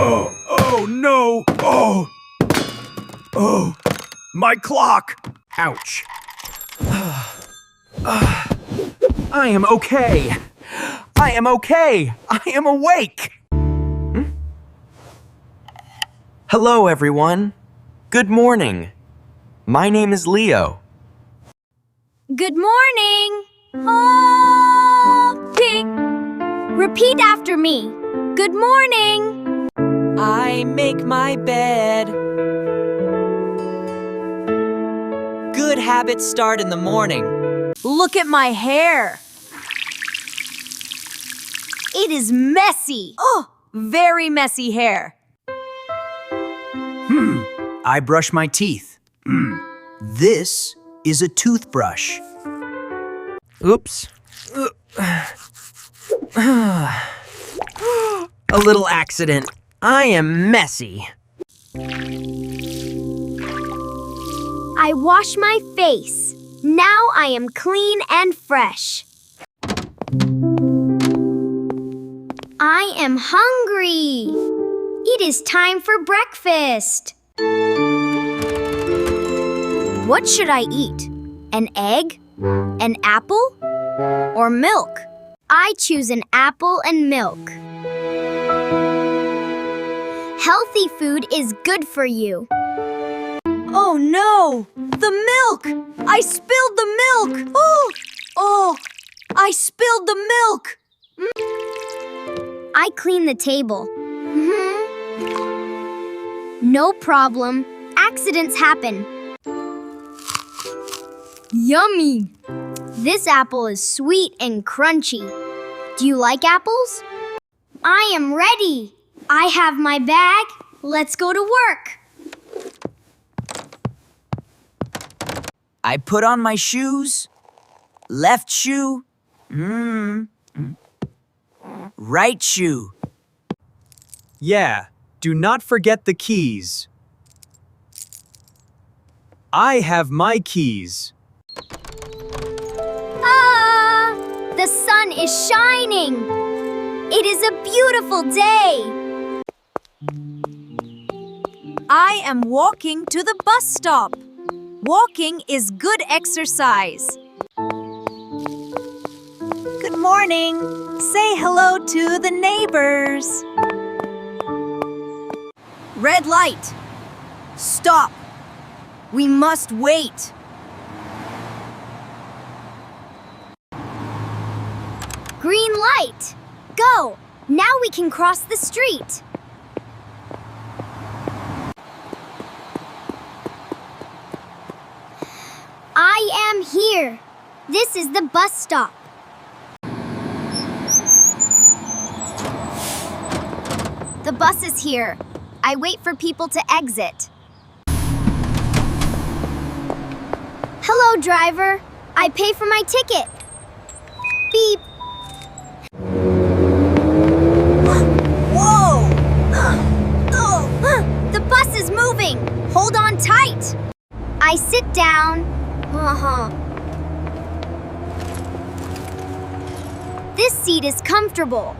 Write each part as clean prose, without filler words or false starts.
Oh no! Oh, my clock! Ouch. I am okay. I am okay. I am awake. Hello, everyone. Good morning. My name is Leo. Good morning. Oh, pig. Repeat after me. Good morning. I make my bed. Good habits start in the morning. Look at my hair. It is messy. Oh, very messy hair. I brush my teeth. This is a toothbrush. Oops. A little accident. I am messy. I wash my face. Now I am clean and fresh. I am hungry. It is time for breakfast. What should I eat? An egg? An apple? Or milk? I choose an apple and milk. Healthy food is good for you. Oh no! The milk! I spilled the milk! Oh! I spilled the milk! I clean the table. No problem. Accidents happen. Yummy! This apple is sweet and crunchy. Do you like apples? I am ready. I have my bag. Let's go to work. I put on my shoes. Left shoe. Right shoe. Yeah, do not forget the keys. I have my keys. Ah! The sun is shining. It is a beautiful day. I am walking to the bus stop. Walking is good exercise. Good morning. Say hello to the neighbors. Red light. Stop. We must wait. Green light. Go. Now we can cross the street. I am here. This is the bus stop. The bus is here. I wait for people to exit. Hello, driver. I pay for my ticket. Beep. Whoa! The bus is moving. Hold on tight. I sit down. This seat is comfortable.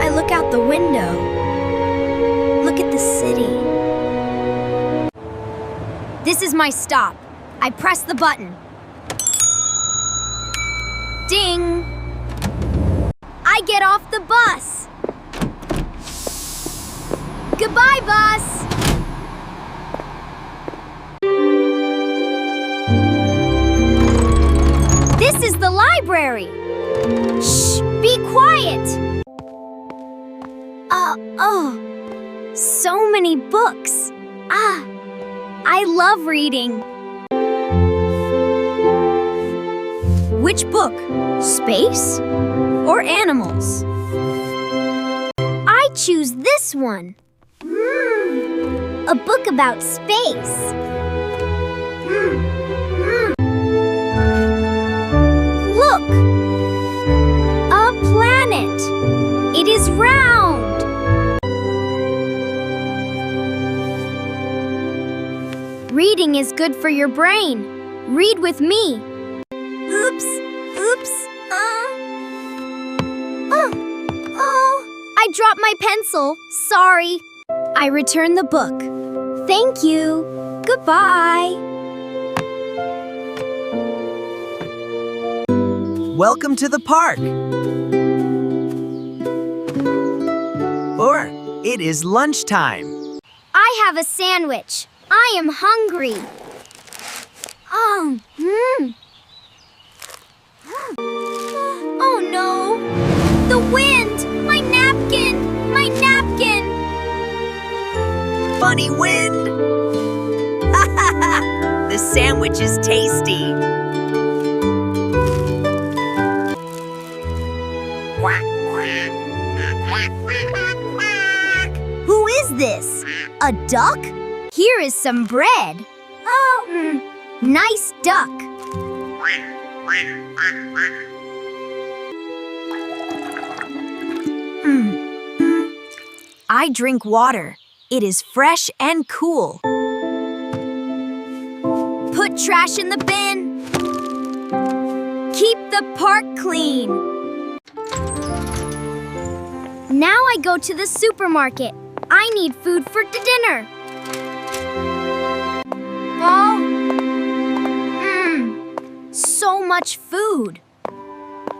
I look out the window. Look at the city. This is my stop. I press the button. Ding! I get off the bus. Goodbye, bus! This is the library. Shh! Be quiet! So many books. I love reading. Which book? Space or animals? I choose this one. A book about space. Look! A planet. It is round. Reading is good for your brain. Read with me. Oops. I dropped my pencil. Sorry. I return the book. Thank you. Goodbye. Welcome to the park. Or it is lunchtime. I have a sandwich. I am hungry. Oh no! The wind! My napkin! My napkin! Funny wind. The sandwich is tasty. Who is this? A duck? Here is some bread. Oh, nice duck. I drink water. It is fresh and cool. Put trash in the bin. Keep the park clean. Now I go to the supermarket. I need food for dinner. Oh. So much food.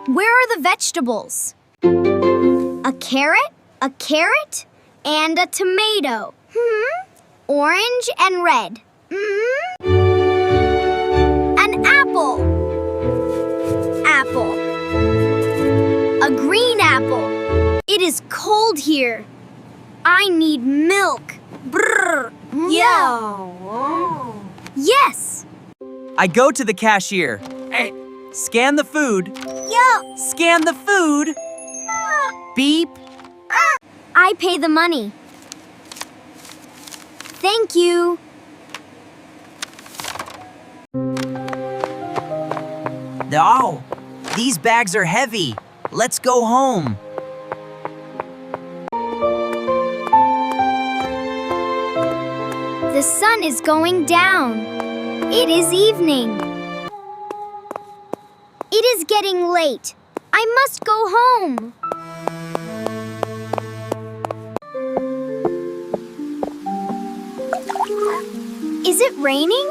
Where are the vegetables? A carrot, and a tomato. Orange and red. An apple. A green apple. It is cold here. I need milk. Brrr. Yeah. Yes. I go to the cashier. Scan the food. Yeah. Scan the food. Beep. I pay the money. Thank you. Oh, these bags are heavy. Let's go home. The sun is going down. It is evening. It is getting late. I must go home. Is it raining?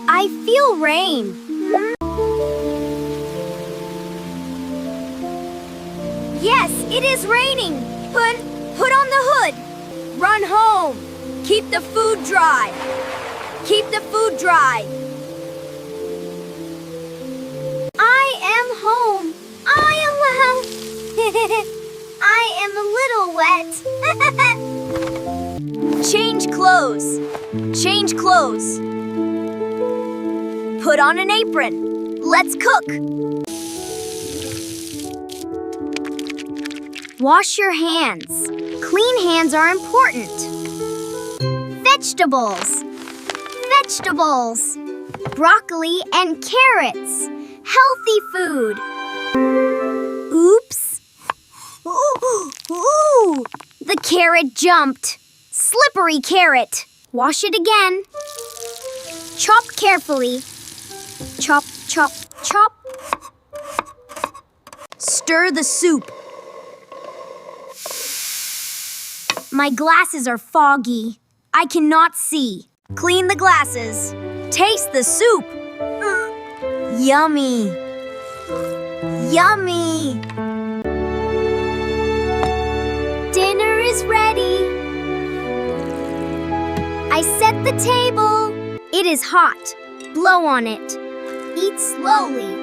I feel rain. Yes, it is raining. Put on the hood. Run home. Keep the food dry. Keep the food dry. I am home. I am a little wet. Change clothes. Change clothes. Put on an apron. Let's cook. Wash your hands. Clean hands are important. Vegetables. Vegetables. Broccoli and carrots. Healthy food. Oops. Ooh. The carrot jumped. Slippery carrot. Wash it again. Chop carefully. Chop, chop, chop. Stir the soup. My glasses are foggy. I cannot see. Clean the glasses. Taste the soup. Yummy. Yummy. Dinner is ready. I set the table. It is hot. Blow on it. Eat slowly.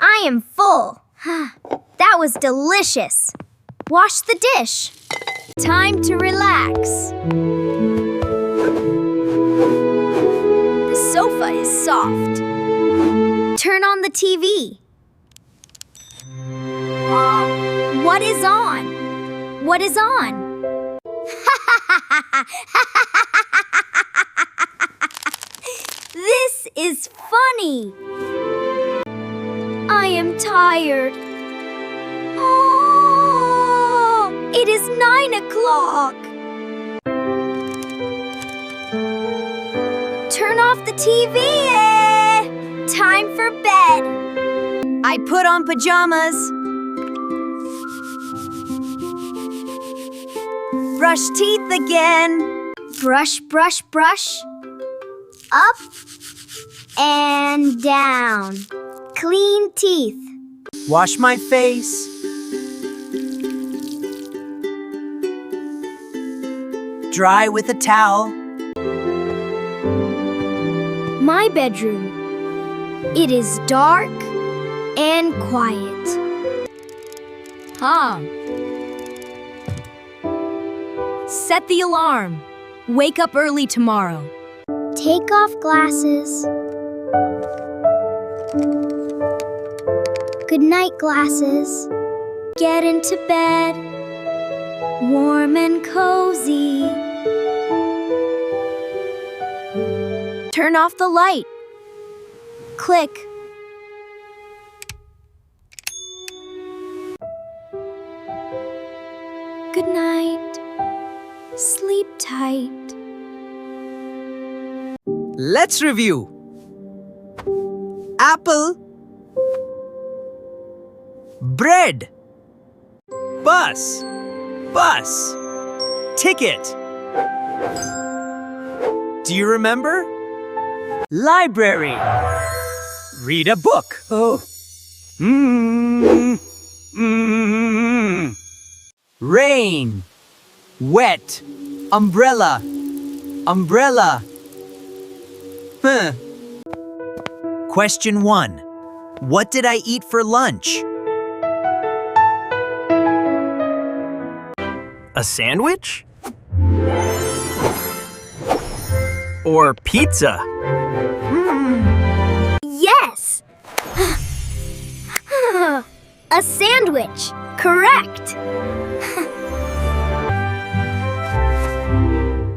I am full. That was delicious. Wash the dish. Time to relax. The sofa is soft. Turn on the TV. What is on? What is on? This is funny. I am tired. Oh, it is 9 o'clock. Turn off the TV. Time for bed. I put on pajamas. Brush teeth again. Brush, brush, brush. Up and down. Clean teeth. Wash my face. Dry with a towel. My bedroom. It is dark and quiet. Set the alarm. Wake up early tomorrow. Take off glasses. Good night, glasses. Get into bed. Warm and cozy. Turn off the light. Click. Good night. Sleep tight. Let's review. Apple. Bread. Bus. Bus. Ticket. Do you remember? Library. Read a book. Oh. Rain. Wet. Umbrella. Umbrella. Question 1. What did I eat for lunch? A sandwich? Or pizza? Yes! A sandwich. Correct.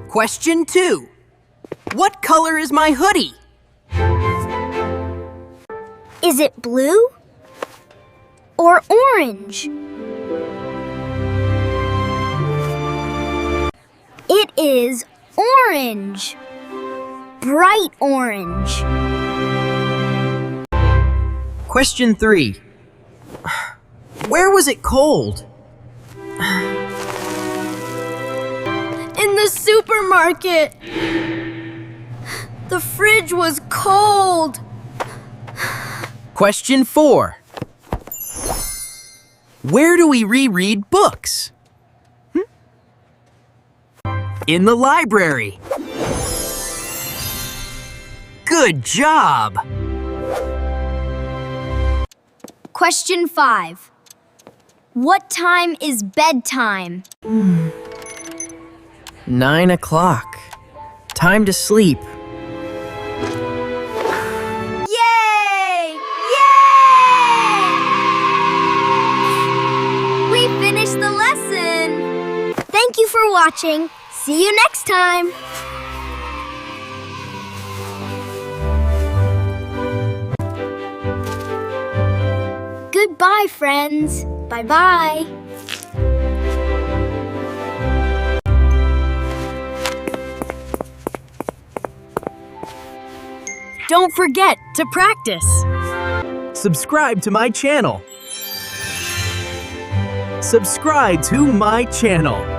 Question 2. What color is my hoodie? Is it blue or orange? It is orange. Bright orange. Question 3. Where was it cold? In the supermarket. The fridge was cold. Question 4. Where do we reread books? In the library. Good job! Question 5. What time is bedtime? 9 o'clock. Time to sleep. Yay! Yay! We finished the lesson. Thank you for watching. See you next time. Goodbye, friends. Bye-bye. Don't forget to practice. Subscribe to my channel. Subscribe to my channel.